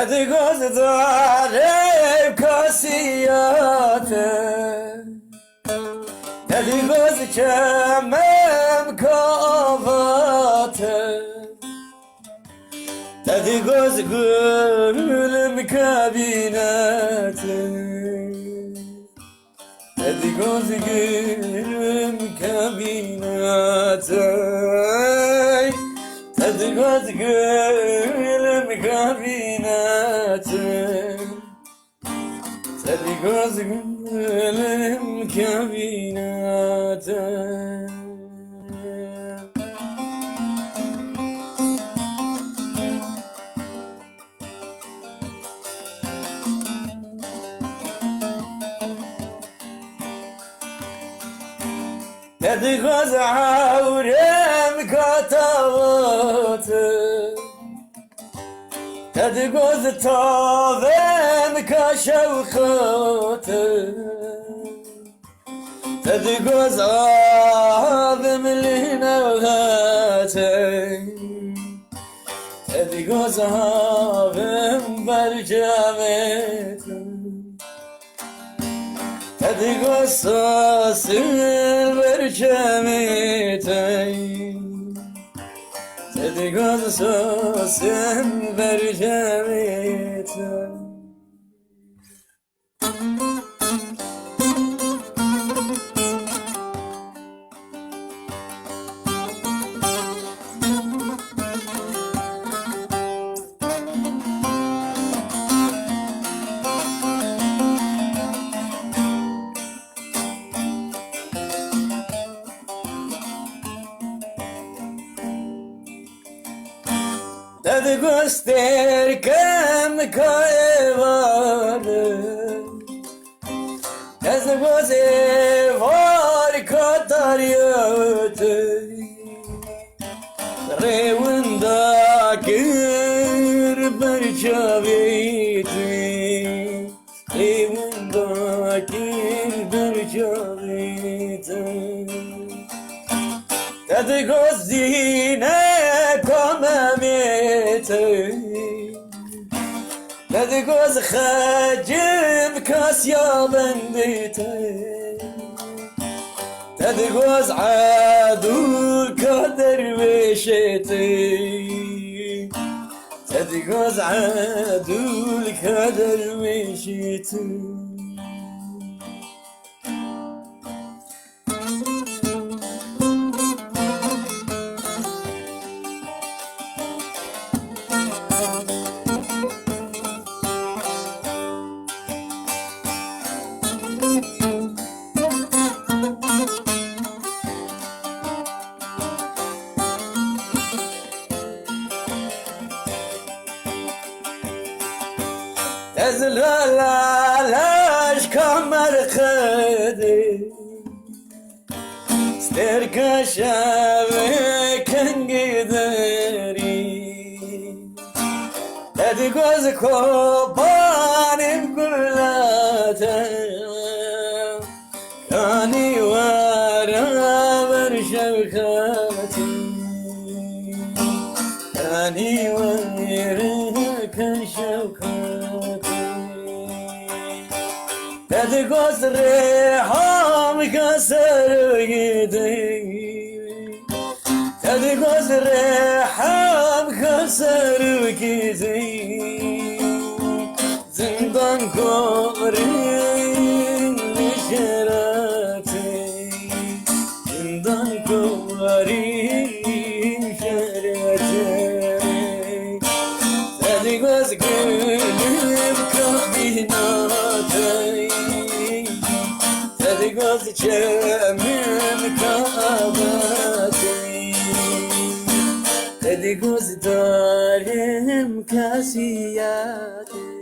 Dedi göz darem kasiyate Dedi göz çemem kavate Dedi göz gülüm kabinete Dedi göz gülüm kabinete Dedi göz gülüm kabinete Dedi göz gülüm kabinete Dedi göz avrem katavatı Dedi göz tavem kaşevkatı Dedi göz avem linevhate Dedi göz avem bercavete Dedi göz sasın bercavete Dedi göz sasın bercavete Dedi göster kem kayvarı Dedi göz var kadar yötü Revunda gir bercaveti Revunda gir bercaveti Dedi göz yine kamemeti Dedi göz xacim kasya bendite Dedi göz adul kader veşeti Dedi göz adul kader veşeti Ezlalaş kamer khedi Sterkaşa ve kengideri Dedi göz kopanim kullata Kani vara ver şevkati Kani vara şevkati Dedi göz reham kasar gidi Dedi göz reham kasar gidi Zindan kovarin şerati Zindan kovarin şerati Dedi göz gülüm kabinate Dedi göz çemim kabate Dedi göz darım kasiyate